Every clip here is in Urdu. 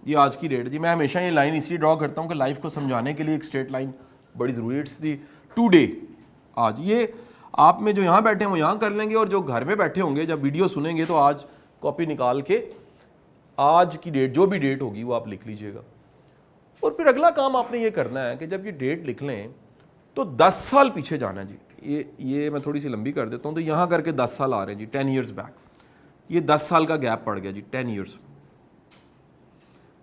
یہ آج کی ڈیٹ جی. میں ہمیشہ یہ لائن اس لیے ڈرا کرتا ہوں کہ لائف کو سمجھانے کے لیے ایک اسٹریٹ لائن بڑی ضروری ہے. It's the today. آج یہ آپ میں جو یہاں بیٹھے ہیں وہ یہاں کر لیں گے, اور جو گھر میں بیٹھے ہوں گے جب ویڈیو سنیں گے تو آج کاپی نکال کے آج کی ڈیٹ جو بھی ڈیٹ ہوگی وہ آپ لکھ لیجئے گا. اور پھر اگلا کام آپ نے یہ کرنا ہے کہ جب یہ ڈیٹ لکھ لیں تو 10 سال پیچھے جانا ہے جی. یہ میں تھوڑی سی لمبی کر دیتا ہوں, تو یہاں کر کے 10 سال آ رہے ہیں جی, 10 ایئرز بیک. یہ 10 سال کا گیپ پڑ گیا جی, 10 ایئرز.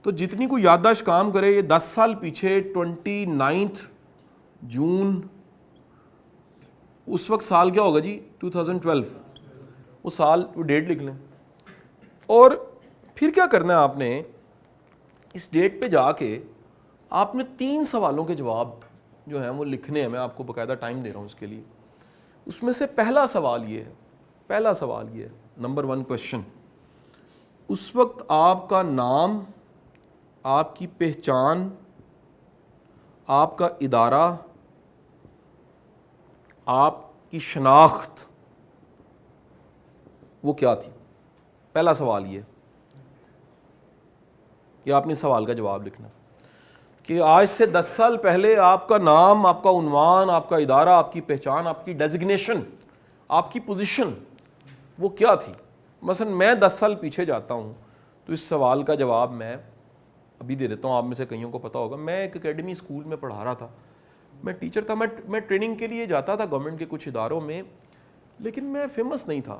تو جتنی کوئی یادداشت کام کرے یہ 10 سال پیچھے 29 جون, اس وقت سال کیا ہوگا جی 2012. وہ سال وہ ڈیٹ لکھ لیں. اور پھر کیا کرنا ہے آپ نے, اس ڈیٹ پہ جا کے آپ نے 3 سوالوں کے جواب جو ہیں وہ لکھنے ہیں. میں آپ کو باقاعدہ ٹائم دے رہا ہوں اس کے لیے. اس میں سے پہلا سوال یہ ہے, نمبر 1 کوشچن, اس وقت آپ کا نام, آپ کی پہچان, آپ کا ادارہ, آپ کی شناخت وہ کیا تھی؟ پہلا سوال یہ آپ نے سوال کا جواب لکھنا کہ آج سے 10 سال پہلے آپ کا نام, آپ کا عنوان, آپ کا ادارہ, آپ کی پہچان, آپ کی ڈیزگنیشن, آپ کی پوزیشن وہ کیا تھی. مثلا میں 10 سال پیچھے جاتا ہوں تو اس سوال کا جواب میں ابھی دے دیتا ہوں. آپ میں سے کئیوں کو پتا ہوگا, میں ایک اکیڈمی اسکول میں پڑھا رہا تھا, میں ٹیچر تھا. میں ٹریننگ کے لیے جاتا تھا گورنمنٹ کے کچھ اداروں میں, لیکن میں فیمس نہیں تھا.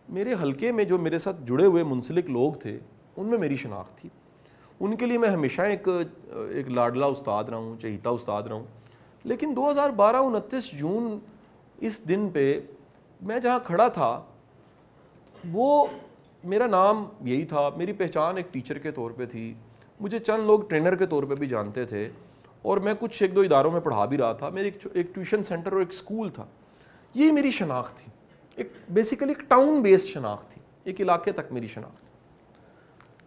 میرے حلقے میں جو میرے ساتھ جڑے ہوئے منسلک لوگ تھے ان میں میری شناخت تھی. ان کے لیے میں ہمیشہ ایک لاڈلا استاد رہا ہوں, چہیتا استاد رہا ہوں. لیکن 2012 29 جون اس دن پہ میں جہاں کھڑا تھا وہ میرا نام یہی تھا, میری پہچان ایک ٹیچر کے طور پہ تھی, مجھے چند لوگ ٹرینر کے طور پہ بھی جانتے تھے, اور میں کچھ 1-2 اداروں میں پڑھا بھی رہا تھا. میرے ایک ٹیوشن سینٹر اور ایک اسکول تھا. یہ میری شناخت تھی, ایک بیسیکلی ایک ٹاؤن بیسڈ شناخت تھی, ایک علاقے تک میری شناخت.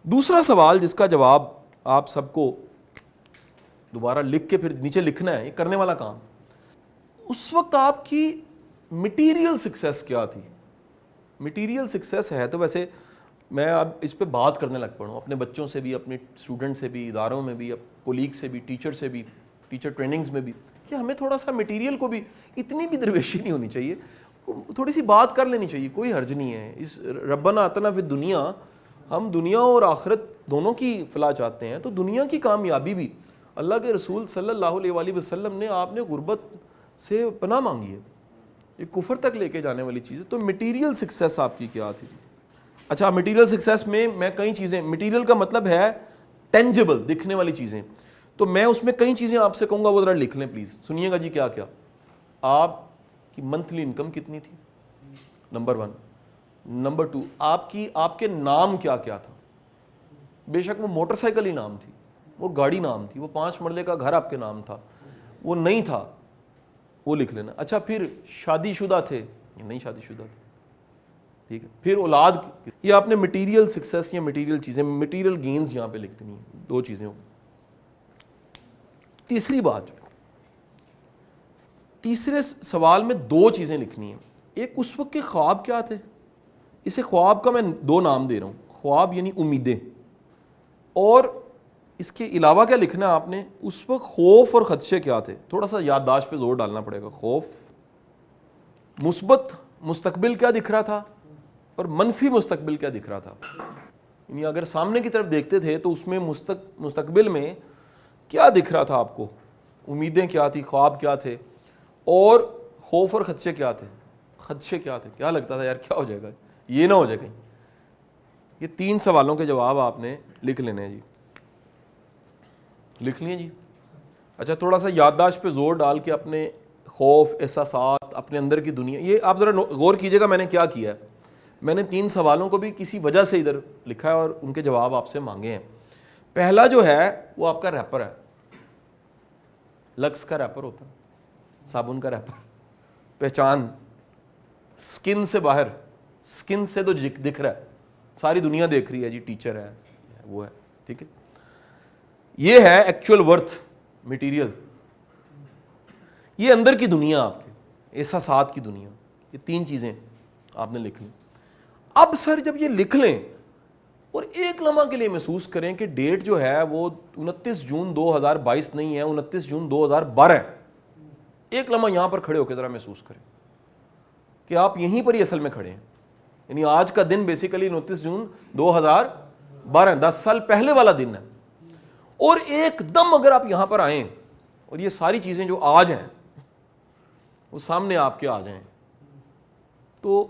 دوسرا سوال جس کا جواب آپ سب کو دوبارہ لکھ کے پھر نیچے لکھنا ہے, یہ کرنے والا کام, اس وقت آپ کی مٹیریل سکسیس کیا تھی. مٹیریل سکسیس ہے تو ویسے میں اب اس پہ بات کرنے لگ پڑا ہوں اپنے بچوں سے بھی, اپنے اسٹوڈنٹ سے بھی, اداروں میں بھی, کولیگ سے بھی, ٹیچر سے بھی, ٹیچر ٹریننگز میں بھی, کہ ہمیں تھوڑا سا مٹیریل کو بھی اتنی بھی درویشی نہیں ہونی چاہیے, تھوڑی سی بات کر لینی چاہیے, کوئی حرج نہیں ہے. اس ربنا آتنا فی الدنیا, ہم دنیا اور آخرت دونوں کی فلاح چاہتے ہیں, تو دنیا کی کامیابی بھی اللہ کے رسول صلی اللہ علیہ وآلہ وسلم نے, آپ نے غربت سے پناہ مانگی ہے, یہ کفر تک لے کے جانے والی چیز ہے. تو مٹیریل سکسیس آپ کی کیا تھی؟ اچھا, مٹیریل سکسیس میں کئی چیزیں, مٹیریل کا مطلب ہے ٹینجبل, دکھنے والی چیزیں, تو میں اس میں کئی چیزیں آپ سے کہوں گا, وہ ذرا لکھ لیں پلیز, سنیے گا جی. کیا کیا آپ کی منتھلی انکم کتنی تھی, نمبر 1. نمبر 2, آپ کے نام کیا کیا تھا. بے شک وہ موٹر سائیکل ہی نام تھی, وہ گاڑی نام تھی, وہ 5 مرلے کا گھر آپ کے نام تھا, وہ نہیں تھا, وہ لکھ لینا. اچھا, پھر شادی شدہ تھے یا نہیں شادی شدہ تھے, ٹھیک ہے. پھر اولاد, یہ آپ نے مٹیریل سکسیس یا مٹیریل چیزیں, مٹیریل گینز یہاں پہ لکھ دینی ہیں. 2 چیزیں ہوں. تیسری بات, تیسرے سوال میں 2 چیزیں لکھنی ہیں. ایک اس وقت کے خواب کیا تھے, اسے خواب کا میں 2 نام دے رہا ہوں. خواب یعنی امیدیں, اور اس کے علاوہ کیا لکھنا ہے آپ نے, اس وقت خوف اور خدشے کیا تھے. تھوڑا سا یادداشت پہ زور ڈالنا پڑے گا. خوف, مثبت مستقبل کیا دکھ رہا تھا, اور منفی مستقبل کیا دکھ رہا تھا. یعنی اگر سامنے کی طرف دیکھتے تھے تو اس میں مستقبل میں کیا دکھ رہا تھا آپ کو, امیدیں کیا تھی, خواب کیا تھے, اور خوف اور خدشے کیا تھے. خدشے کیا تھے, کیا لگتا تھا یار کیا ہو جائے گا, یہ نہ ہو جائے کہیں. یہ 3 سوالوں کے جواب آپ نے لکھ لینے ہیں جی. لکھ لیے جی. اچھا, تھوڑا سا یادداشت پہ زور ڈال کے اپنے خوف, احساسات, اپنے اندر کی دنیا, یہ آپ ذرا غور کیجئے گا میں نے کیا کیا ہے. میں نے 3 سوالوں کو بھی کسی وجہ سے ادھر لکھا ہے اور ان کے جواب آپ سے مانگے ہیں. پہلا جو ہے وہ آپ کا ریپر ہے. لکس کا ریپر ہوتا ہے, صابن کا ریپر. پہچان, سکن سے باہر, سکن سے تو دکھ رہا ہے, ساری دنیا دیکھ رہی ہے جی, ٹیچر ہے, وہ ہے, ٹھیک ہے. یہ ہے ایکچوئل ورتھ, مٹیریل. یہ اندر کی دنیا, آپ کے احساسات کی دنیا. یہ 3 چیزیں آپ نے لکھ لیں. اب سر جب یہ لکھ لیں اور ایک لمحہ کے لیے محسوس کریں کہ ڈیٹ جو ہے وہ 29 جون 2022 نہیں ہے، 29 جون 2012 ہے. ایک لمحہ یہاں پر کھڑے ہو کے ذرا محسوس کریں کہ آپ یہیں پر ہی اصل میں کھڑے ہیں. یعنی آج کا دن بیسیکلی 29 جون 2012 10 سال پہلے والا دن ہے. اور ایک دم اگر آپ یہاں پر آئیں اور یہ ساری چیزیں جو آج ہیں وہ سامنے آپ کے آ جائیں, تو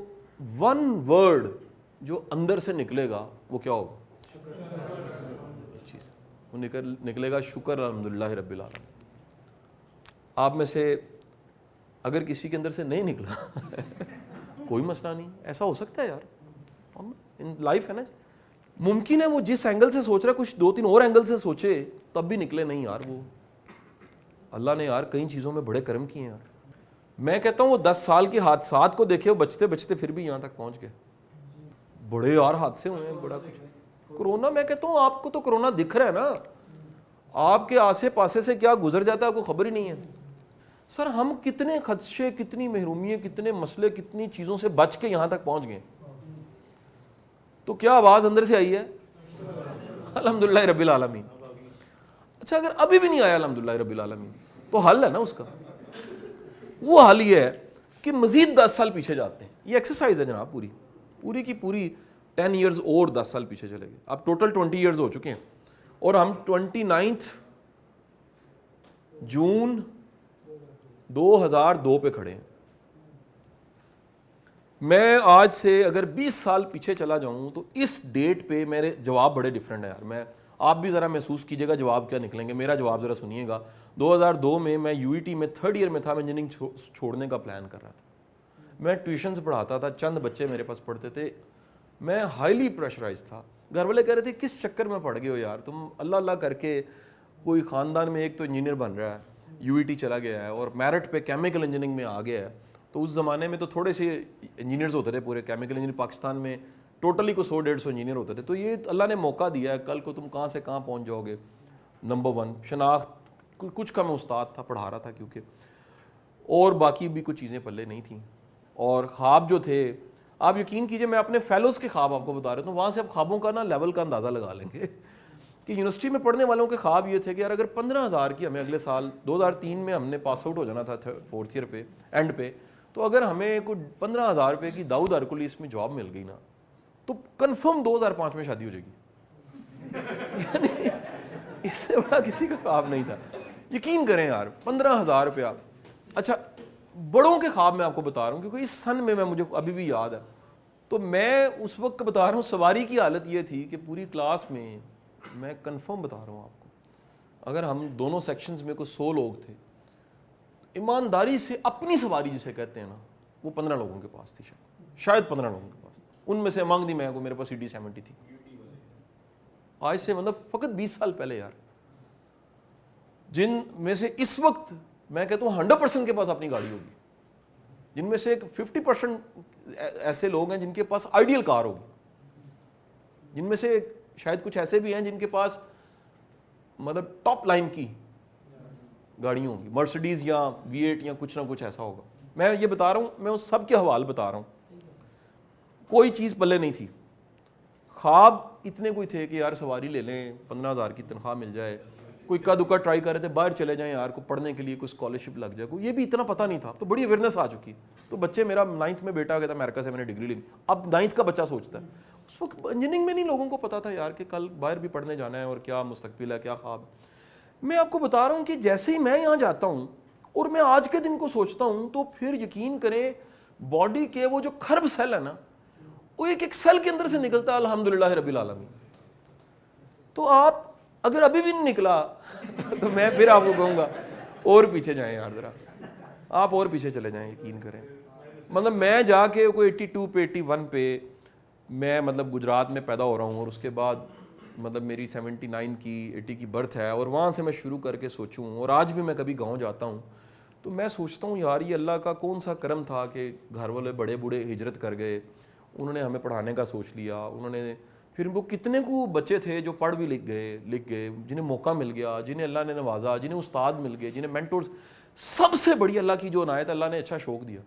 ون ورڈ جو اندر سے نکلے گا وہ کیا ہوگا؟ وہ نکلے گا شکر الحمدللہ رب العالمین. آپ میں سے اگر کسی کے اندر سے نہیں نکلا کوئی مسئلہ نہیں, ایسا ہو سکتا ہے یار, لائف ہے نا. ممکن ہے وہ جس اینگل سے سوچ رہا ہے کچھ 2-3 اور اینگل سے سوچے تب بھی نکلے نہیں یار. وہ اللہ نے یار کئی چیزوں میں بڑے کرم کیے ہیں یار. میں کہتا ہوں وہ 10 سال کے حادثات کو دیکھے, وہ بچتے بچتے پھر بھی یہاں تک پہنچ گئے. بڑے یار حادثے ہوئے ہیں, بڑا کچھ. کرونا, میں کہتا ہوں آپ کو تو کرونا دکھ رہا ہے نا, آپ کے آسے پاسے سے کیا گزر جاتا ہے آپ کو خبر ہی نہیں ہے. سر ہم کتنے خدشے, کتنی محرومیاں, کتنے مسئلے, کتنی چیزوں سے بچ کے یہاں تک پہنچ گئے. تو کیا آواز اندر سے آئی ہے؟ الحمدللہ رب العالمین. اچھا اگر ابھی بھی نہیں آیا الحمدللہ رب العالمین تو حل ہے نا اس کا. وہ حل یہ ہے کہ مزید 10 سال پیچھے جاتے ہیں. یہ ایکسرسائز ہے جناب, پوری کی پوری 10 ایئرز اور 10 سال پیچھے چلے گئے. اب ٹوٹل 20 ایئرز ہو چکے ہیں اور ہم 29 جون 2002 پہ کھڑے ہیں. میں آج سے اگر 20 سال پیچھے چلا جاؤں تو اس ڈیٹ پہ میرے جواب بڑے ڈیفرنٹ ہیں یار. آپ بھی ذرا محسوس کیجئے گا جواب کیا نکلیں گے. میرا جواب ذرا سنیے گا. 2002 میں یو ای ٹی میں 3rd ایئر میں تھا, میں انجینئرنگ چھوڑنے کا پلان کر رہا تھا. میں ٹیوشن سے پڑھاتا تھا, چند بچے میرے پاس پڑھتے تھے. میں ہائیلی پریشرائز تھا. گھر والے کہہ رہے تھے کس چکر میں پڑھ گئے ہو یار تم, اللہ اللہ کر کے کوئی خاندان میں ایک تو انجینئر بن رہا ہے, یو ای ٹی چلا گیا ہے اور میرٹ پہ کیمیکل انجینئرنگ میں آ گیا ہے. تو اس زمانے میں تو تھوڑے سے انجینئرز ہوتے تھے پورے کیمیکل انجینئر پاکستان میں, ٹوٹلی کو 100-150 انجینئر ہوتے تھے. تو یہ اللہ نے موقع دیا ہے, کل کو تم کہاں سے کہاں پہنچ جاؤ گے. نمبر 1 شناخت, کچھ کا میں استاد تھا, پڑھا رہا تھا کیونکہ, اور باقی بھی کچھ چیزیں پلے نہیں تھیں. اور خواب جو تھے, آپ یقین کیجئے میں اپنے فیلوز کے خواب آپ کو بتا رہا ہوں, وہاں سے آپ خوابوں کا نا لیول کا اندازہ لگا لیں گے کہ یونیورسٹی میں پڑھنے والوں کے خواب یہ تھے کہ یار اگر 15,000 کی ہمیں اگلے سال 2003 میں ہم نے پاس آؤٹ ہو جانا تھا 4th ایئر پہ اینڈ پہ, تو اگر ہمیں کوئی 15,000 روپے کی داؤد ہرکولیس میں جاب مل گئی نا تو کنفرم 2005 میں شادی ہو جائے گی. یعنی اس سے بڑا کسی کا خواب نہیں تھا. یقین کریں یار 15,000 روپیہ. اچھا بڑوں کے خواب میں آپ کو بتا رہا ہوں کیونکہ اس سن میں مجھے ابھی بھی یاد ہے. تو میں اس وقت بتا رہا ہوں سواری کی حالت یہ تھی کہ پوری کلاس میں, میں کنفرم بتا رہا ہوں آپ کو, اگر ہم دونوں سیکشنز میں کوئی 100 لوگ تھے, ایمانداری سے اپنی سواری جسے کہتے ہیں نا, وہ 15 لوگوں کے پاس تھی, شاید 15 لوگوں کے پاس. ان میں سے مانگ دی میں کو, میرے پاس ED70 تھی. آج سے مطلب فقط 20 سال پہلے یار. جن میں سے اس وقت میں کہتا ہوں 100% کے پاس اپنی گاڑی ہوگی, جن میں سے 50% ایسے لوگ ہیں جن کے پاس آئیڈیل کار ہوگی, جن میں سے شاید کچھ ایسے بھی ہیں جن کے پاس مطلب ٹاپ لائن کی گاڑیوں ہوگی, مرسڈیز یا V8 یا کچھ نہ کچھ ایسا ہوگا. میں یہ بتا رہا ہوں, میں اس سب کے حوال بتا رہا ہوں. کوئی چیز پلے نہیں تھی. خواب اتنے کوئی تھے کہ یار سواری لے لیں, 15,000 کی تنخواہ مل جائے. کوئی کا دکا ٹرائی کر رہے تھے باہر چلے جائیں یار, کو پڑھنے کے لیے کوئی اسکالرشپ لگ جائے, کو یہ بھی اتنا پتہ نہیں تھا. تو بڑی اویئرنیس آ چکی. تو بچے, میرا 9th میں بیٹا آ گیا تھا امریکہ سے, میں نے ڈگری لی. اب 9th کا بچہ سوچتا ہے, اس وقت انجینئرنگ میں نہیں لوگوں کو پتا تھا یار کہ کل باہر بھی پڑھنے جانا ہے اور کیا مستقبل ہے, کیا خواب. میں آپ کو بتا رہا ہوں کہ جیسے ہی میں یہاں جاتا ہوں اور میں آج کے دن کو سوچتا ہوں تو پھر یقین کریں باڈی کے وہ جو کھرب سیل ہے نا, وہ ایک سیل کے اندر سے نکلتا ہے الحمدللہ رب العالمین. تو آپ اگر ابھی بھی نہیں نکلا تو میں پھر آپ کو کہوں گا اور پیچھے جائیں یار, ذرا آپ اور پیچھے چلے جائیں. یقین کریں مطلب میں جا کے کوئی 82 پہ 81 پہ میں مطلب گجرات میں پیدا ہو رہا ہوں, اور اس کے بعد مطلب میری 79 کی 80 کی برتھ ہے, اور وہاں سے میں شروع کر کے سوچوں. اور آج بھی میں کبھی گاؤں جاتا ہوں تو میں سوچتا ہوں یار یہ اللہ کا کون سا کرم تھا کہ گھر والے بڑے بوڑھے ہجرت کر گئے, انہوں نے ہمیں پڑھانے کا سوچ لیا. انہوں نے پھر وہ کتنے کو بچے تھے جو پڑھ بھی لکھ گئے, جنہیں موقع مل گیا, جنہیں اللہ نے نوازا, جنہیں استاد مل گئے, جنہیں مینٹورز. سب سے بڑی اللہ کی جو عنایت, اللہ نے اچھا شوق دیا.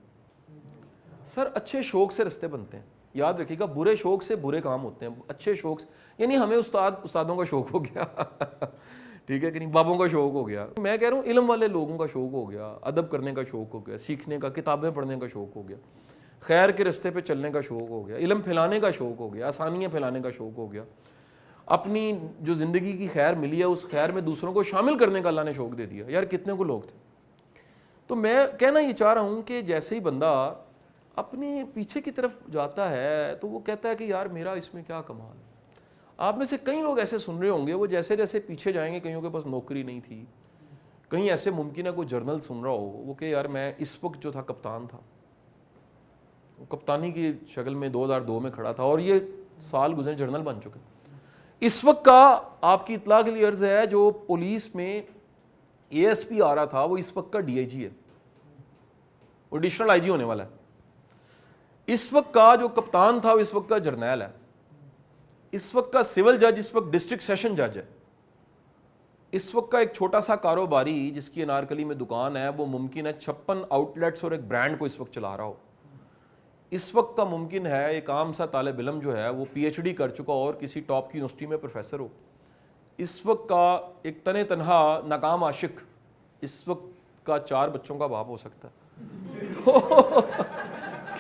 سر اچھے شوق سے رستے بنتے ہیں. یاد رکھیے گا, برے شوق سے برے کام ہوتے ہیں, اچھے شوق سے, یعنی ہمیں استادوں کا شوق ہو گیا ٹھیک ہے کہ نہیں, بابوں کا شوق ہو گیا, میں کہہ رہا ہوں علم والے لوگوں کا شوق ہو گیا, ادب کرنے کا شوق ہو گیا, سیکھنے کا, کتابیں پڑھنے کا شوق ہو گیا, خیر کے رستے پہ چلنے کا شوق ہو گیا, علم پھیلانے کا شوق ہو گیا, آسانیاں پھیلانے کا شوق ہو گیا, اپنی جو زندگی کی خیر ملی ہے اس خیر میں دوسروں کو شامل کرنے کا اللہ نے شوق دے دیا. یار کتنے کو لوگ تھے. تو میں کہنا یہ چاہ رہا ہوں کہ جیسے ہی بندہ اپنے پیچھے کی طرف جاتا ہے تو وہ کہتا ہے کہ یار میرا اس میں کیا کمال ہے. آپ میں سے کئی لوگ ایسے سن رہے ہوں گے, وہ جیسے جیسے پیچھے جائیں گے, کئیوں کے پاس نوکری نہیں تھی, کہیں ایسے ممکن ہے کوئی جرنل سن رہا ہو وہ کہ یار میں اس وقت جو تھا کپتان تھا, وہ کپتانی کی شکل میں 2002 میں کھڑا تھا اور یہ سال گزرے جرنل بن چکے. اس وقت کا آپ کی اطلاع کے لیے عرض ہے, جو پولیس میں اے ایس پی آ رہا تھا وہ اس وقت کا ڈی آئی جی ہے, وہ ایڈیشنل آئی جی ہونے والا ہے. اس وقت کا جو کپتان تھا وہ اس وقت کا جرنیل ہے. اس وقت کا سول جج اس وقت ڈسٹرکٹ سیشن جج ہے. اس وقت کا ایک چھوٹا سا کاروباری جس کی انارکلی میں دکان ہے, وہ ممکن ہے 56 آؤٹ لیٹس اور ایک برانڈ کو اس وقت چلا رہا ہو. اس وقت کا ممکن ہے ایک عام سا طالب علم جو ہے وہ پی ایچ ڈی کر چکا اور کسی ٹاپ کی یونیورسٹی میں پروفیسر ہو. اس وقت کا ایک تنہا ناکام عاشق اس وقت کا 4 بچوں کا باپ ہو سکتا ہے. تو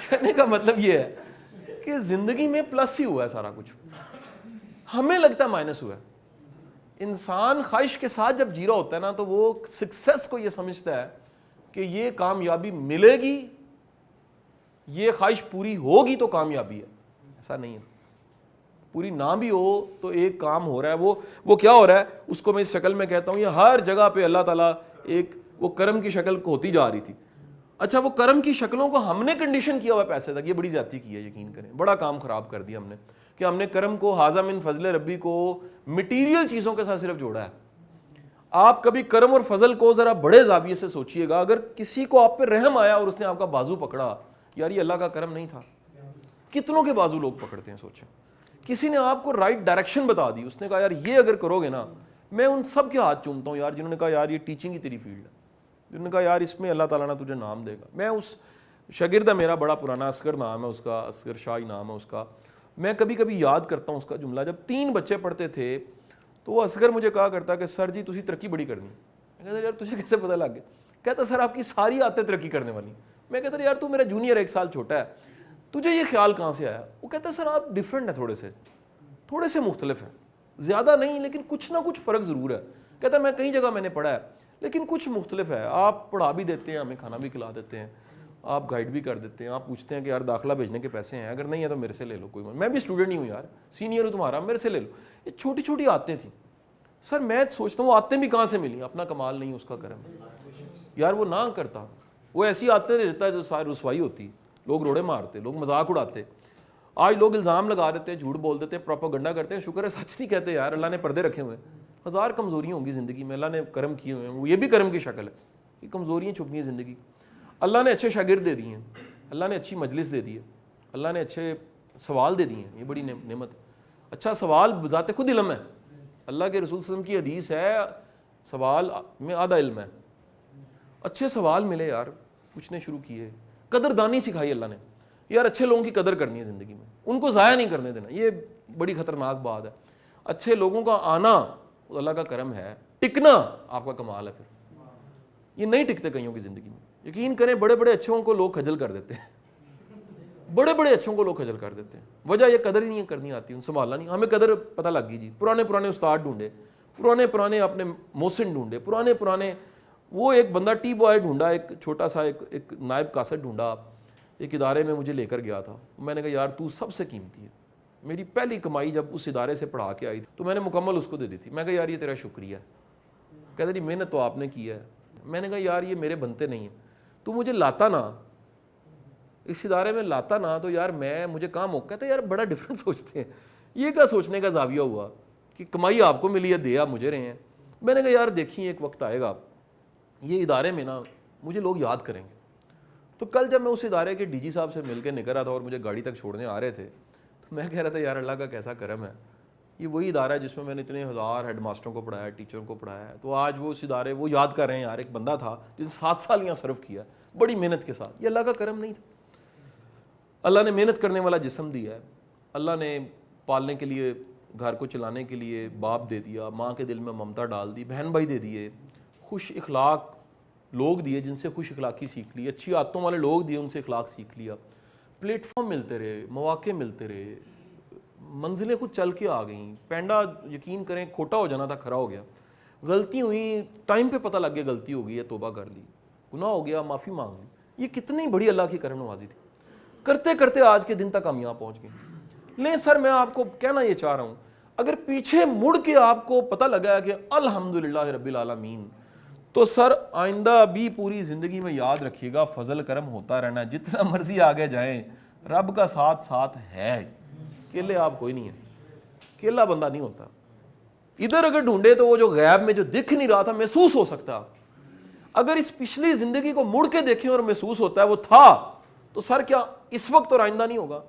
کہنے کا مطلب یہ ہے کہ زندگی میں پلس ہی ہوا ہے سارا کچھ, ہمیں لگتا ہے مائنس ہوا ہے. انسان خواہش کے ساتھ جب جی رہا ہوتا ہے نا تو وہ سکسیس کو یہ سمجھتا ہے کہ یہ کامیابی ملے گی, یہ خواہش پوری ہوگی تو کامیابی ہے. ایسا نہیں ہے, پوری نہ بھی ہو تو ایک کام ہو رہا ہے. وہ کیا ہو رہا ہے اس کو میں اس شکل میں کہتا ہوں, یہ ہر جگہ پہ اللہ تعالیٰ ایک وہ کرم کی شکل ہوتی جا رہی تھی. اچھا وہ کرم کی شکلوں کو ہم نے کنڈیشن کیا ہوا پیسے تک, یہ بڑی زیادتی کی ہے, یقین کریں بڑا کام خراب کر دیا ہم نے, کہ ہم نے کرم کو حاذا من فضل ربی کو مٹیریل چیزوں کے ساتھ صرف جوڑا ہے. آپ کبھی کرم اور فضل کو ذرا بڑے زاویے سے سوچئے گا. اگر کسی کو آپ پہ رحم آیا اور اس نے آپ کا بازو پکڑا, یار یہ اللہ کا کرم نہیں تھا. کتنوں کے بازو لوگ پکڑتے ہیں, سوچیں. کسی نے آپ کو رائٹ ڈائریکشن بتا دی, اس نے کہا یار یہ اگر کرو گے نا, میں ان سب کے ہاتھ چومتا ہوں یار جنہوں نے کہا یار یہ ٹیچنگ ہی تیری فیلڈ ہے, جنہوں نے کہا یار اس میں اللہ تعالیٰ نے تجھے نام دے گا. میں اس شاگرد ہے میرا بڑا پرانا, اصغر نام ہے اس کا, اصغر شاہی نام ہے اس کا. میں کبھی کبھی یاد کرتا ہوں اس کا جملہ, جب 3 بچے پڑھتے تھے تو وہ اصغر مجھے کہا کرتا کہ سر جی تسی ترقی بڑی کرنی. میں کہتا یار تجھے کیسے پتہ لگ گیا؟ کہتا سر آپ کی ساری عادتیں ترقی کرنے والی. میں کہتا یار تو میرا جونیئر 1 سال چھوٹا ہے, تجھے یہ خیال کہاں سے آیا؟ وہ کہتا سر آپ ڈیفرنٹ ہیں, تھوڑے سے مختلف ہیں, زیادہ نہیں لیکن کچھ نہ کچھ فرق ضرور ہے. کہتا میں کئی جگہ میں نے پڑھا ہے لیکن کچھ مختلف ہے. آپ پڑھا بھی دیتے ہیں, ہمیں کھانا بھی کھلا دیتے ہیں, آپ گائیڈ بھی کر دیتے ہیں, آپ پوچھتے ہیں کہ یار داخلہ بھیجنے کے پیسے ہیں, اگر نہیں ہے تو میرے سے لے لو, کوئی میں بھی اسٹوڈنٹ ہی ہوں یار, سینئر ہوں تمہارا, میرے سے لے لو. یہ چھوٹی چھوٹی عادتیں تھیں. سر میں سوچتا ہوں وہ عادتیں بھی کہاں سے ملی, اپنا کمال نہیں اس کا کرم یار. وہ نہ کرتا, وہ ایسی عادتیں دیتا ہے جو ساری رسوائی ہوتی, لوگ روڑے مارتے, لوگ مذاق اڑاتے. آج لوگ الزام لگا دیتے ہیں, جھوٹ بول دیتے ہیں, پروپیگنڈا کرتے ہیں. شکر ہے سچ نہیں کہتے یار, اللہ نے پردے رکھے ہوئے ہیں. 1000 کمزوریاں ہوں گی زندگی میں, اللہ نے کرم کیے ہوئے ہیں, وہ یہ بھی کرم کی شکل ہے. یہ کمزوریاں چھپی ہیں زندگی. اللہ نے اچھے شاگرد دے دیے ہیں, اللہ نے اچھی مجلس دے دی ہے, اللہ نے اچھے سوال دے دیے ہیں, یہ بڑی نعمت. اچھا سوال بذات خود علم ہے. اللہ کے رسول صلی اللہ علیہ وسلم کی حدیث ہے سوال میں آدھا علم ہے. اچھے سوال ملے یار, پوچھنے شروع کیے, قدردانی سکھائی اللہ نے. یار اچھے لوگوں کی قدر کرنی ہے زندگی میں, ان کو ضائع نہیں کرنے دینا, یہ بڑی خطرناک بات ہے. اچھے لوگوں کا آنا اللہ کا کرم ہے, ٹکنا آپ کا کمال ہے. پھر یہ نہیں ٹکتے کئیوں کی زندگی میں, یقین کریں. بڑے بڑے اچھوں کو لوگ خجل کر دیتے ہیں, بڑے بڑے اچھوں کو لوگ خجل کر دیتے ہیں. وجہ یہ قدر ہی نہیں کرنی آتی, ان سنبھالنا نہیں. ہمیں قدر پتہ لگ گئی جی, پرانے استاد ڈھونڈے, پرانے اپنے محسن ڈھونڈے, پرانے وہ ایک بندہ ٹی بوائے ڈھونڈا, ایک چھوٹا سا ایک نائب کاسٹ ڈھونڈا, ایک ادارے میں مجھے لے کر گیا تھا. میں نے کہا یار تو سب سے قیمتی ہے. میری پہلی کمائی جب اس ادارے سے پڑھا کے آئی تھی تو میں نے مکمل اس کو دے دی تھی. میں کہا یار یہ تیرا شکریہ. کہتا جی محنت تو آپ نے کی ہے. میں نے کہا یار یہ میرے بنتے نہیں ہیں, تو مجھے لاتا نا, اس ادارے میں لاتا نا تو یار مجھے کام ہو. کہتا یار بڑا ڈفرینٹ سوچتے ہیں. یہ کیا سوچنے کا زاویہ ہوا کہ کمائی آپ کو ملی ہے, دے آپ مجھے رہے ہیں. میں نے کہا یار دیکھیں ایک وقت آئے گا یہ ادارے میں نا مجھے لوگ یاد کریں گے. تو کل جب میں اس ادارے کے ڈی جی صاحب سے مل کے نکل رہا تھا اور مجھے گاڑی تک چھوڑنے آ رہے تھے تو میں کہہ رہا تھا یار اللہ کا کیسا کرم ہے, یہ وہی ادارہ ہے جس میں نے اتنے 1000 ہیڈ ماسٹروں کو پڑھایا, ٹیچروں کو پڑھایا ہے. تو آج وہ اس ادارے وہ یاد کر رہے ہیں یار ایک بندہ تھا جس نے 7 سال یہاں سرو کیا بڑی محنت کے ساتھ. یہ اللہ کا کرم نہیں تھا. اللہ نے محنت کرنے والا جسم دیا ہے, اللہ نے پالنے کے لیے, گھر کو چلانے کے لیے باپ دے دیا, ماں کے دل میں ممتا ڈال دی, بہن بھائی دے دیے, خوش اخلاق لوگ دیے جن سے خوش اخلاقی سیکھ لی, اچھی عادتوں والے لوگ دیے ان سے اخلاق سیکھ لیا, پلیٹ فارم ملتے رہے, مواقع ملتے رہے, منزلیں کچھ چل کے آ گئیں. پینڈا یقین کریں کھوٹا ہو جانا تھا, کھڑا ہو گیا, غلطی ہوئی ٹائم پہ پتہ لگ گیا غلطی ہو گئی ہے, توبہ کر لی, گناہ ہو گیا معافی مانگ لی. یہ کتنی بڑی اللہ کی کرم نوازی تھی. کرتے کرتے آج کے دن تک ہم یہاں پہنچ گئے. لیں سر میں آپ کو کہنا یہ چاہ رہا ہوں, اگر پیچھے مڑ کے آپ کو پتہ لگا ہے کہ الحمدللہ رب العالمین, تو سر آئندہ بھی پوری زندگی میں یاد رکھیے گا فضل کرم ہوتا رہنا, جتنا مرضی آگے جائیں رب کا ساتھ ساتھ ہے. اکیلے آپ کوئی نہیں ہے, اکیلا بندہ نہیں ہوتا. ادھر اگر ڈھونڈے تو وہ جو غیب میں جو دکھ نہیں رہا تھا محسوس ہو سکتا. اگر اس پچھلی زندگی کو مڑ کے دیکھیں اور محسوس ہوتا ہے وہ تھا, تو سر کیا اس وقت اور آئندہ نہیں ہوگا؟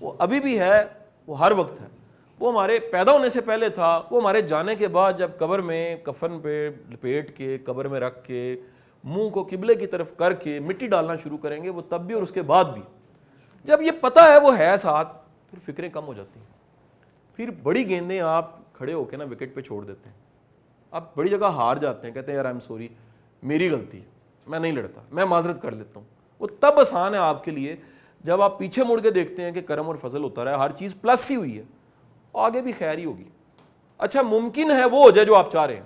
وہ ابھی بھی ہے, وہ ہر وقت ہے. وہ ہمارے پیدا ہونے سے پہلے تھا, وہ ہمارے جانے کے بعد جب قبر میں کفن پہ لپیٹ کے قبر میں رکھ کے منہ کو قبلے کی طرف کر کے مٹی ڈالنا شروع کریں گے, وہ تب بھی اور اس کے بعد بھی. جب یہ پتہ ہے وہ ہے ساتھ, پھر فکریں کم ہو جاتی ہیں. پھر بڑی گیندیں آپ کھڑے ہو کے نا وکٹ پہ چھوڑ دیتے ہیں. آپ بڑی جگہ ہار جاتے ہیں, کہتے ہیں یار آئی ایم سوری, میری غلطی ہے, میں نہیں لڑتا, میں معذرت کر لیتا ہوں. وہ تب آسان ہے آپ کے لیے جب آپ پیچھے مڑ کے دیکھتے ہیں کہ کرم اور فضل ہوتا رہا, ہر چیز پلس ہی ہوئی ہے, آگے بھی خیر ہی ہوگی. اچھا ممکن ہے وہ ہو جائے جو آپ چاہ رہے ہیں,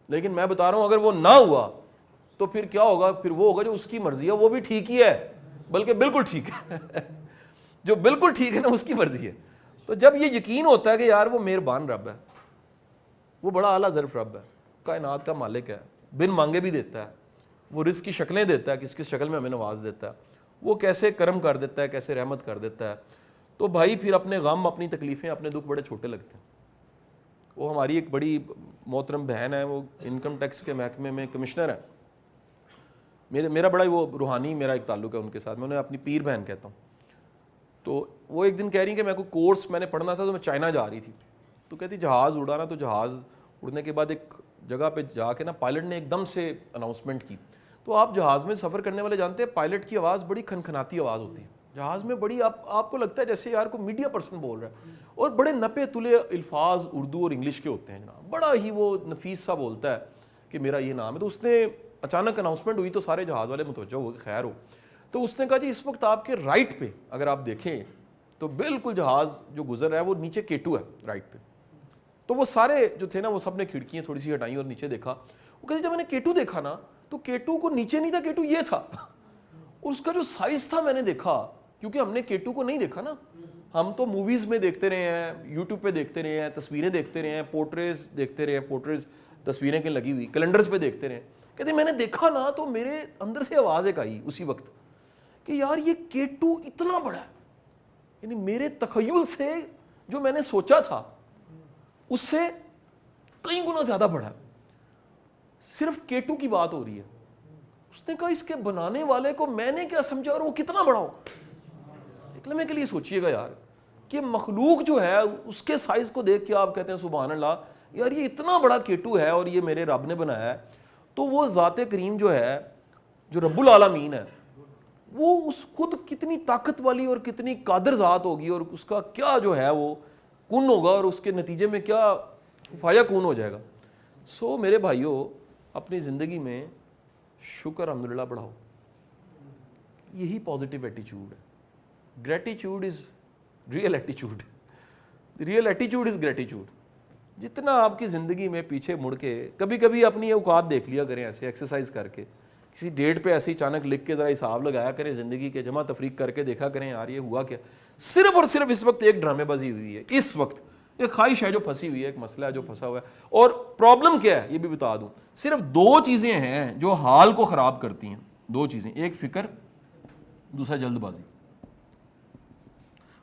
لیکن میں بتا رہا ہوں اگر وہ نہ ہوا تو پھر کیا ہوگا؟ پھر وہ ہوگا جو اس کی مرضی ہے, وہ بھی ٹھیک ہی ہے, بلکہ بالکل ٹھیک ہے. جو بالکل ٹھیک ہے نا اس کی مرضی ہے. تو جب یہ یقین ہوتا ہے کہ یار وہ مہربان رب ہے, وہ بڑا اعلیٰ ظرف رب ہے, کائنات کا مالک ہے, بن مانگے بھی دیتا ہے, وہ رزق کی شکلیں دیتا ہے, کس کس شکل میں ہمیں نواز دیتا ہے, وہ کیسے کرم کر دیتا ہے, کیسے رحمت کر دیتا ہے. تو بھائی پھر اپنے غم, اپنی تکلیفیں, اپنے دکھ بڑے چھوٹے لگتے ہیں. وہ ہماری ایک بڑی محترم بہن ہے, وہ انکم ٹیکس کے محکمے میں کمشنر ہے. میرا بڑا وہ روحانی میرا ایک تعلق ہے ان کے ساتھ, میں انہیں اپنی پیر بہن کہتا ہوں. تو وہ ایک دن کہہ رہی ہیں کہ میں کوئی کورس میں نے پڑھنا تھا تو میں چائنا جا رہی تھی. تو کہتی جہاز اڑا نا, تو جہاز اڑنے کے بعد ایک جگہ پہ جا کے نا پائلٹ نے ایک دم سے اناؤنسمنٹ کی. تو آپ جہاز میں سفر کرنے والے جانتے ہیں پائلٹ کی آواز بڑی کھنکھناتی آواز ہوتی ہے جہاز میں, بڑی آپ کو لگتا ہے جیسے یار کوئی میڈیا پرسن بول رہا ہے, اور بڑے نپے تلے الفاظ اردو اور انگلش کے ہوتے ہیں جناب, بڑا ہی وہ نفیس سا بولتا ہے کہ میرا یہ نام ہے. تو اس نے اچانک اناؤنسمنٹ ہوئی تو سارے جہاز والے متوجہ ہو گئے, خیر ہو. تو اس نے کہا جی اس وقت آپ کے رائٹ پہ اگر آپ دیکھیں تو بالکل جہاز جو گزر رہا ہے وہ نیچے K2 ہے رائٹ پہ. تو وہ سارے جو تھے نا وہ سب نے کھڑکیاں تھوڑی سی ہٹائیں اور نیچے دیکھا. وہ کہتے جب میں نے K2 دیکھا نا تو K2 کو نیچے نہیں تھا, K2 یہ تھا, اور اس کا جو سائز تھا میں نے دیکھا, کیونکہ ہم نے K2 کو نہیں دیکھا نا, ہم تو موویز میں دیکھتے رہے ہیں, یوٹیوب پہ دیکھتے رہے ہیں, تصویریں دیکھتے رہے ہیں, پورٹریز دیکھتے رہے ہیں, پورٹریز تصویریں کے لگی ہوئی کیلنڈرز پہ دیکھتے رہے. کہتے میں نے دیکھا نا تو میرے اندر سے آواز ایک آئی اسی وقت کہ یار یہ K2 اتنا بڑا ہے, یعنی میرے تخیل سے جو میں نے سوچا تھا اس سے کئی گنا زیادہ بڑا ہے. صرف K2 کی بات ہو رہی ہے. اس نے کہا اس کے بنانے والے کو میں نے کیا سمجھا اور وہ کتنا بڑا ہوگا. ایک لمحے کے لیے سوچئے گا یار کہ مخلوق جو ہے اس کے سائز کو دیکھ کے آپ کہتے ہیں سبحان اللہ, یار یہ اتنا بڑا K2 ہے اور یہ میرے رب نے بنایا ہے. تو وہ ذات کریم جو ہے, جو رب العالمین ہے, وہ اس خود کتنی طاقت والی اور کتنی قادر ذات ہوگی, اور اس کا کیا جو ہے وہ کن ہوگا, اور اس کے نتیجے میں کیا فایا کون ہو جائے گا. سو میرے بھائیوں اپنی زندگی میں شکر الحمدللہ بڑھاؤ. یہی پازیٹیو ایٹیچیوڈ ہے. Gratitude is real ایٹیچیوڈ, real ایٹیچیوڈ is gratitude. جتنا آپ کی زندگی میں پیچھے مڑ کے کبھی کبھی اپنی اوقات دیکھ لیا کریں, ایسے ایکسرسائز کر کے کسی ڈیٹ پہ ایسے ہی اچانک لکھ کے ذرا حساب لگایا کریں زندگی کے, جمع تفریق کر کے دیکھا کریں یار یہ ہوا کیا. صرف اور صرف اس وقت ایک ڈرامے بازی ہوئی ہے, اس وقت ایک خواہش ہے جو پھنسی ہوئی ہے, ایک مسئلہ ہے جو پھنسا ہوا ہے. اور پرابلم کیا ہے یہ بھی بتا دوں, صرف دو چیزیں ہیں جو حال کو خراب کرتی ہیں, دو چیزیں, ایک فکر, دوسرا جلد بازی.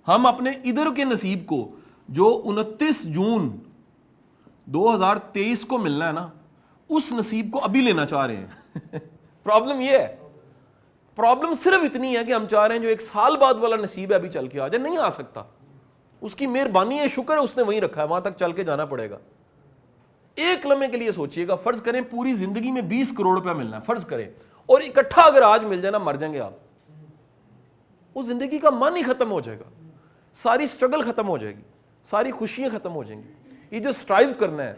ہم اپنے ادھر کے نصیب کو جو 29 جون 2023 کو ملنا ہے نا, اس نصیب کو ابھی لینا چاہ رہے ہیں. پرابلم یہ ہے, پرابلم صرف اتنی ہے کہ ہم چاہ رہے ہیں جو ایک سال بعد والا نصیب ہے ابھی چل کے آ جائے, نہیں آ سکتا. اس کی مہربانی ہے, شکر ہے, اس نے وہیں رکھا ہے, وہاں تک چل کے جانا پڑے گا. ایک لمحے کے لیے سوچئے گا, فرض کریں پوری زندگی میں 20 کروڑ روپیہ ملنا ہے, فرض کریں, اور اکٹھا اگر آج مل جائے نا مر جائیں گے آپ. وہ زندگی کا من ہی ختم ہو جائے گا, ساری سٹرگل ختم ہو جائے گی, ساری خوشیاں ختم ہو جائیں گی. یہ جو سٹرائیو کرنا ہے,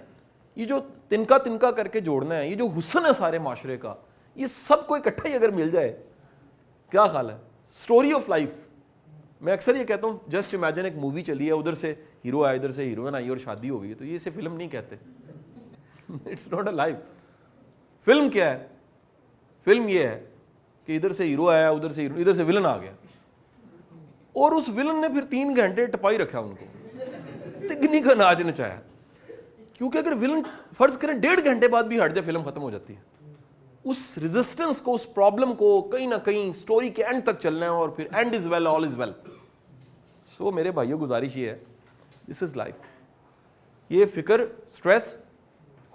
یہ جو تنکا کر کے جوڑنا ہے, یہ جو حسن ہے سارے معاشرے کا, یہ سب کو اکٹھا ہی اگر مل جائے, کیا خیال ہے؟ Story of life. میں اکثر یہ کہتا ہوں, جسٹ امیجن ایک مووی چلی ہے, ادھر سے ہیرو آیا, ادھر سے ہیروئن آئی اور شادی ہو گئی, تو یہ اسے فلم نہیں کہتے. It's not a life. Film کیا ہے؟ فلم یہ ہے کہ ادھر سے ہیرو آیا, ادھر سے ادھر سے ولن آ گیا, اور اس ولن نے پھر 3 گھنٹے ٹپائی رکھا ان کو, تگنی کا ناچ نچایا. کیونکہ اگر ولن فرض کریں 1.5 گھنٹے بعد بھی ہٹ جائے, فلم ختم ہو جاتی ہے. اس ریزسٹنس کو, اس پرابلم کو کہیں نہ کہیں سٹوری کے اینڈ تک چلنا ہے, اور پھر and is well all is well. So میرے بھائیوں گزارش یہ ہے, دس از لائف. یہ فکر, سٹریس,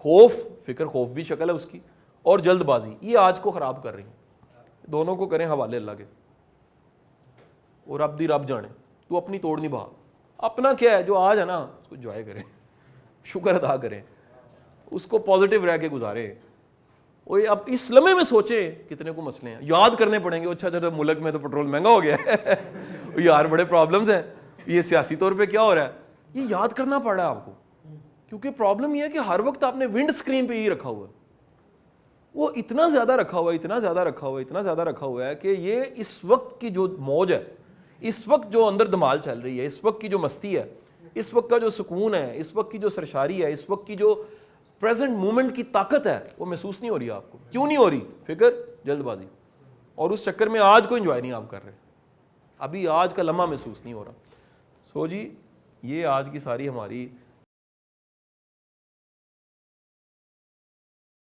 خوف, فکر خوف بھی شکل ہے اس کی, اور جلد بازی, یہ آج کو خراب کر رہی ہیں. دونوں کو کریں حوالے اللہ کے, اور رب دی رب جانے. تو اپنی توڑ نہیں بہا, اپنا کیا ہے جو آج ہے نا اس کو انجوائے کریں, شکر ادا کریں, اس کو پازیٹیو رہ کے گزاریں. وہ اب اس لمحے میں سوچیں کتنے کو مسئلے ہیں, یاد کرنے پڑیں گے. اچھا اچھا ملک میں تو پٹرول مہنگا ہو گیا ہے, یار بڑے پرابلمز ہیں, یہ سیاسی طور پہ کیا ہو رہا ہے, یہ یاد کرنا پڑ رہا ہے آپ کو. کیونکہ پرابلم یہ ہے کہ ہر وقت آپ نے ونڈ اسکرین پہ ہی رکھا ہوا ہے, وہ اتنا زیادہ رکھا ہوا ہے, اتنا زیادہ رکھا ہوا ہے, اتنا زیادہ رکھا ہوا ہے کہ یہ اس وقت کی جو موج ہے, اس وقت جو اندر دھمال چل رہی ہے, اس وقت کی جو مستی ہے, اس وقت کا جو سکون ہے, اس وقت کی جو سرشاری ہے, اس وقت کی جو پریزنٹ مومنٹ کی طاقت ہے, وہ محسوس نہیں ہو رہی آپ کو. کیوں نہیں ہو رہی؟ فکر, جلد بازی, اور اس چکر میں آج کو انجوائے نہیں آپ کر رہے, ابھی آج کا لمحہ محسوس نہیں ہو رہا. سو جی, یہ آج کی ساری ہماری